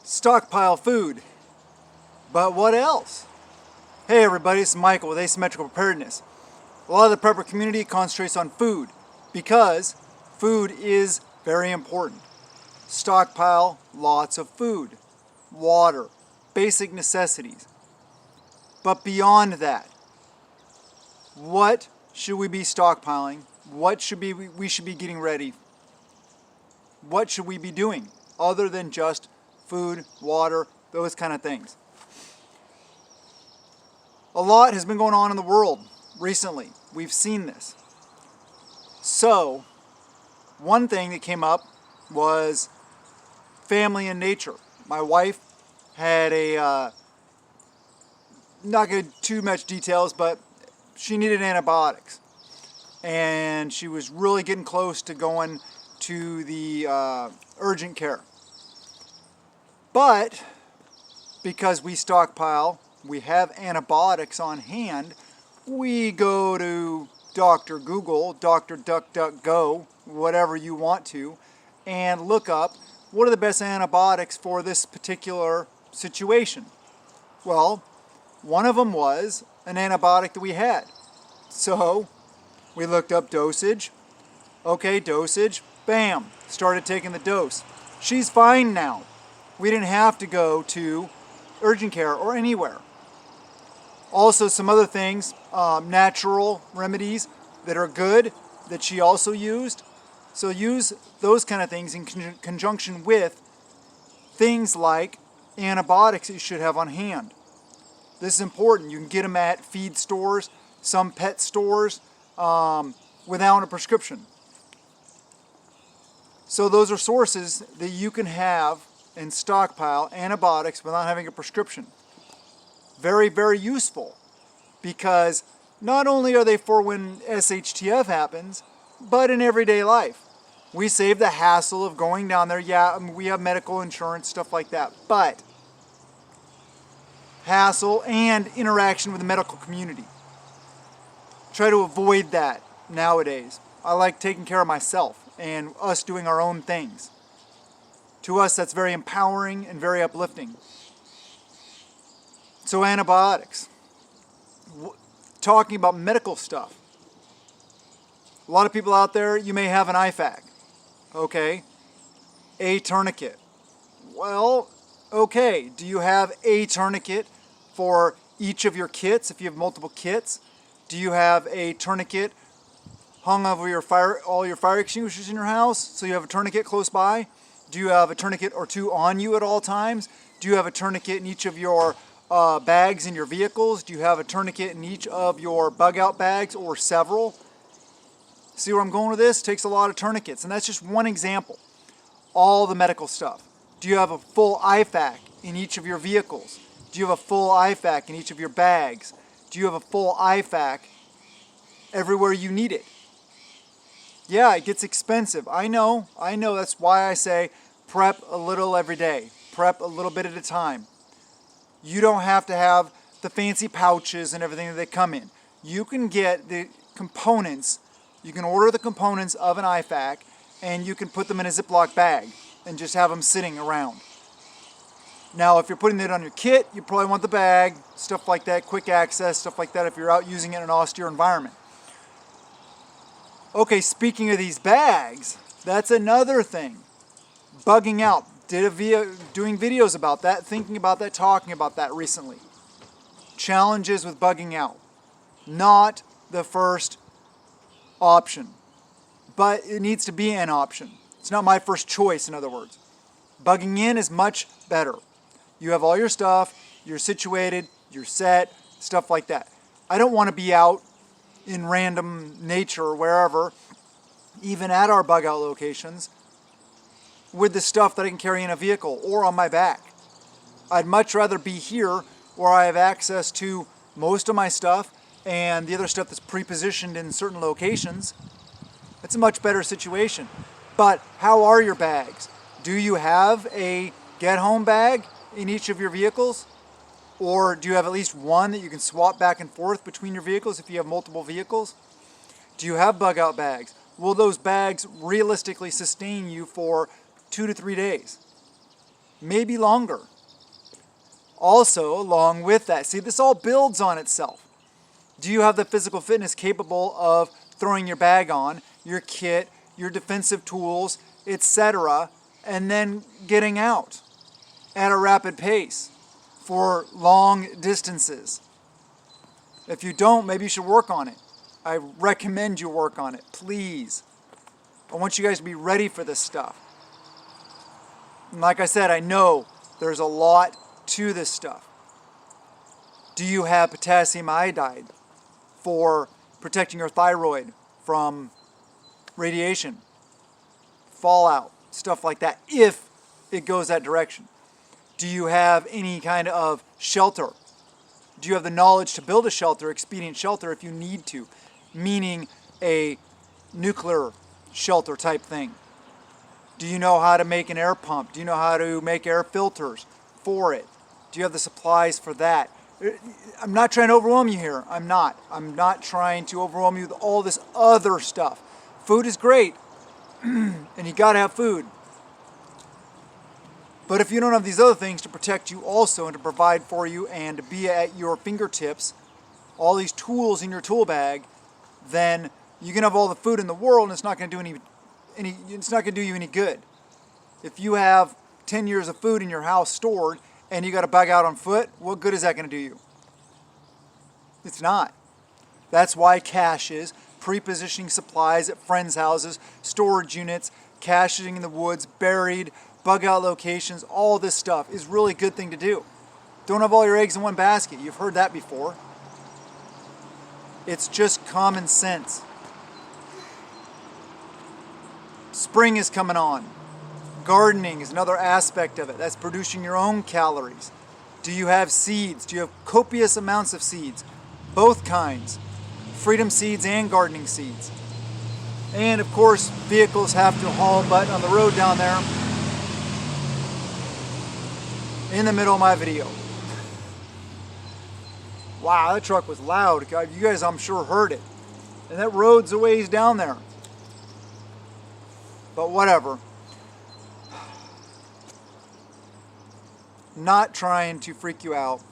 stockpile food. But what else? Hey everybody, it's Michael with Asymmetrical Preparedness. A lot of the prepper community concentrates on food because food is very important. Stockpile lots of food, water, basic necessities. But beyond that, what should we be stockpiling? What should we should be getting ready? What should we be doing other than just food, water, those kind of things? A lot has been going on in the world recently. We've seen this. So, one thing that came up was family and nature. My wife had not going to too much details, but she needed antibiotics. And she was really getting close to going to the urgent care. But because we stockpile, we have antibiotics on hand, we go to Dr. Google, Dr. DuckDuckGo, whatever you want to, and look up what are the best antibiotics for this particular situation. Well, one of them was an antibiotic that we had. So we looked up dosage. Okay, dosage. Bam, started taking the dose. She's fine now. We didn't have to go to urgent care or anywhere. Also, some other things, natural remedies that are good that she also used. So use those kind of things in conjunction with things like antibiotics that you should have on hand. This is important. You can get them at feed stores, some pet stores, without a prescription. So those are sources that you can have and stockpile antibiotics without having a prescription. Very, very useful, because not only are they for when SHTF happens, but in everyday life. We save the hassle of going down there. Yeah, I mean, we have medical insurance, stuff like that, but hassle and interaction with the medical community. Try to avoid that nowadays. I like taking care of myself and us doing our own things. To us, that's very empowering and very uplifting. So antibiotics. Talking about medical stuff. A lot of people out there, you may have an IFAC. Okay. A tourniquet. Well, okay. Do you have a tourniquet for each of your kits if you have multiple kits? Do you have a tourniquet hung over all your fire extinguishers in your house so you have a tourniquet close by? Do you have a tourniquet or two on you at all times? Do you have a tourniquet in each of your bags in your vehicles? Do you have a tourniquet in each of your bug out bags or several? See where I'm going with this? It takes a lot of tourniquets, and that's just one example. All the medical stuff. Do you have a full IFAC in each of your vehicles? Do you have a full IFAC in each of your bags? Do you have a full IFAC everywhere you need it? Yeah, it gets expensive. I know. That's why I say prep a little every day. Prep a little bit at a time. You don't have to have the fancy pouches and everything that they come in. You can get the components. You can order the components of an IFAC and you can put them in a Ziploc bag and just have them sitting around. Now, if you're putting it on your kit, you probably want the bag, stuff like that, quick access, stuff like that if you're out using it in an austere environment. Okay, speaking of these bags, that's another thing. Bugging out. Doing videos about that, thinking about that, talking about that recently. Challenges with bugging out. Not the first option, but it needs to be an option. It's not my first choice, in other words. Bugging in is much better. You have all your stuff, you're situated, you're set, stuff like that. I don't want to be out in random nature or wherever, even at our bug out locations, with the stuff that I can carry in a vehicle or on my back. I'd much rather be here where I have access to most of my stuff and the other stuff that's pre-positioned in certain locations. It's a much better situation. But how are your bags? Do you have a get-home bag in each of your vehicles? Or do you have at least one that you can swap back and forth between your vehicles if you have multiple vehicles? Do you have bug out bags? Will those bags realistically sustain you for 2 to 3 days? maybe longer. Also, along with that, see, this all builds on itself. Do you have the physical fitness capable of throwing your bag on, your kit, your defensive tools, etc., and then getting out at a rapid pace for long distances? If you don't, maybe you should work on it. I recommend you work on it, please. I want you guys to be ready for this stuff. And like I said, I know there's a lot to this stuff. Do you have potassium iodide for protecting your thyroid from radiation, fallout, stuff like that, if it goes that direction? Do you have any kind of shelter? Do you have the knowledge to build a shelter, expedient shelter, if you need to? Meaning a nuclear shelter type thing. Do you know how to make an air pump? Do you know how to make air filters for it? Do you have the supplies for that? I'm not trying to overwhelm you here. I'm not trying to overwhelm you with all this other stuff. Food is great, and you gotta have food. But if you don't have these other things to protect you also and to provide for you and to be at your fingertips, all these tools in your tool bag, then you can have all the food in the world and it's not going to do it's not going to do you any good. If you have 10 years of food in your house stored and you got to bug out on foot, what good is that going to do you? It's not. That's why caches, pre-positioning supplies at friends' houses, storage units, caching in the woods, buried, bug out locations, all this stuff is really a good thing to do. Don't have all your eggs in one basket. You've heard that before. It's just common sense. Spring is coming on. Gardening is another aspect of it. That's producing your own calories. Do you have seeds? Do you have copious amounts of seeds? Both kinds. Freedom seeds and gardening seeds. And of course, vehicles have to haul butt on the road down there in the middle of my video. Wow, that truck was loud. God, you guys, I'm sure, heard it. And that road's a ways down there. But whatever. Not trying to freak you out.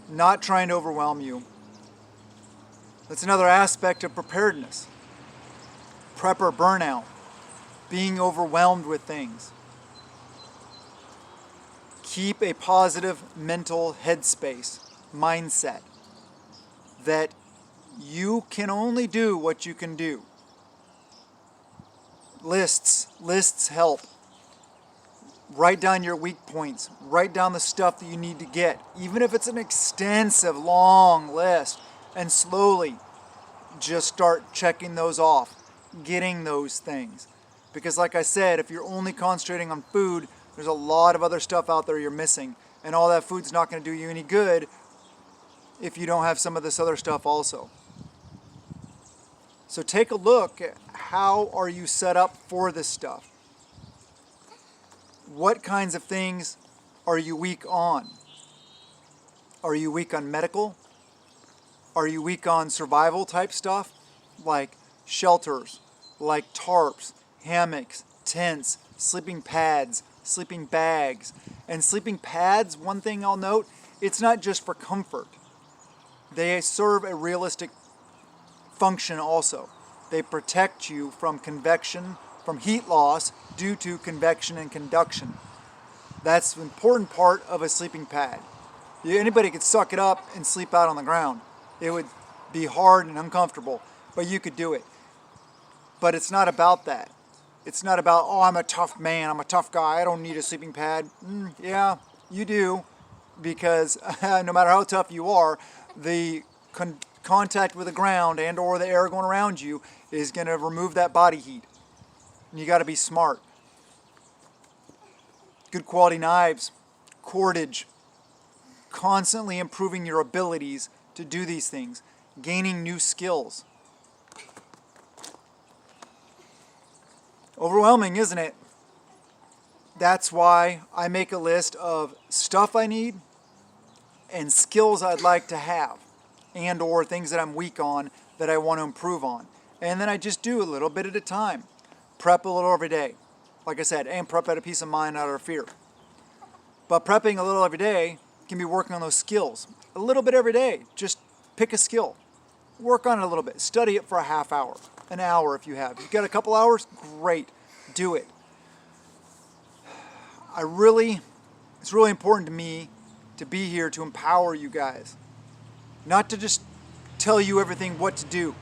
Not trying to overwhelm you. That's another aspect of preparedness. Prepper burnout. Being overwhelmed with things. Keep a positive mental headspace, mindset, that you can only do what you can do. Lists help. Write down your weak points. Write down the stuff that you need to get, even if it's an extensive, long list, and slowly just start checking those off, getting those things. Because like I said, if you're only concentrating on food, there's a lot of other stuff out there you're missing, and all that food's not going to do you any good if you don't have some of this other stuff also. So take a look at how are you set up for this stuff. What kinds of things are you weak on? Are you weak on medical? Are you weak on survival type stuff? Like shelters, like tarps, hammocks, tents, sleeping pads, sleeping bags. And sleeping pads, one thing I'll note, it's not just for comfort. They serve a realistic function also. They protect you from convection, from heat loss due to convection and conduction. That's an important part of a sleeping pad. Anybody could suck it up and sleep out on the ground. It would be hard and uncomfortable, but you could do it. But it's not about that. It's not about, oh, I'm a tough man, I'm a tough guy, I don't need a sleeping pad. Yeah, you do, because no matter how tough you are, the contact with the ground and or the air going around you is going to remove that body heat. And you got to be smart. Good quality knives, cordage, constantly improving your abilities to do these things, gaining new skills. Overwhelming, isn't it? That's why I make a list of stuff I need and skills I'd like to have, and or things that I'm weak on that I want to improve on. And then I just do a little bit at a time. Prep a little every day. Like I said, and prep out of peace of mind, out of fear. But prepping a little every day can be working on those skills. A little bit every day. Just pick a skill. Work on it a little bit. Study it for a half hour, an hour if you have. You've got a couple hours? Great. Do it. It's really important to me to be here to empower you guys. Not to just tell you everything what to do.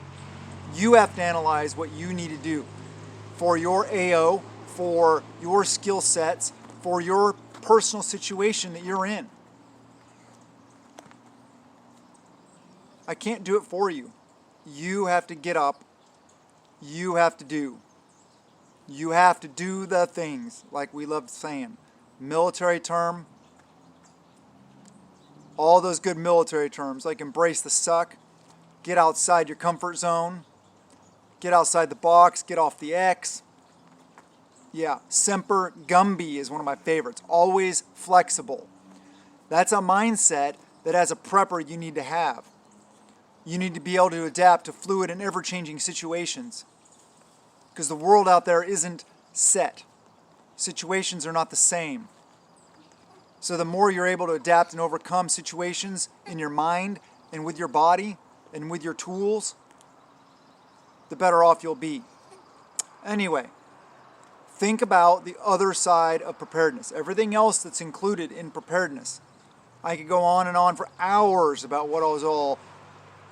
You have to analyze what you need to do for your AO, for your skill sets, for your personal situation that you're in. I can't do it for you. You have to get up. You have to do. You have to do the things, like we love saying. Military term, all those good military terms, like embrace the suck, get outside your comfort zone, get outside the box, get off the X. Yeah, Semper Gumby is one of my favorites. Always flexible. That's a mindset that as a prepper you need to have. You need to be able to adapt to fluid and ever-changing situations. Because the world out there isn't set. Situations are not the same. So the more you're able to adapt and overcome situations in your mind and with your body and with your tools, the better off you'll be. Anyway, think about the other side of preparedness. Everything else that's included in preparedness. I could go on and on for hours about what was all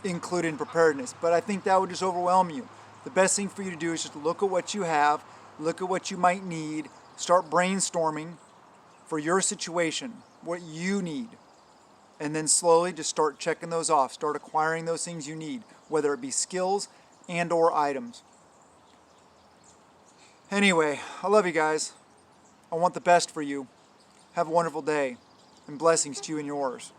included in preparedness, but I think that would just overwhelm you. The best thing for you to do is just look at what you have, look at what you might need, start brainstorming for your situation, what you need, and then slowly just start checking those off, start acquiring those things you need, whether it be skills and or items. Anyway, I love you guys. I want the best for you. Have a wonderful day, and blessings to you and yours.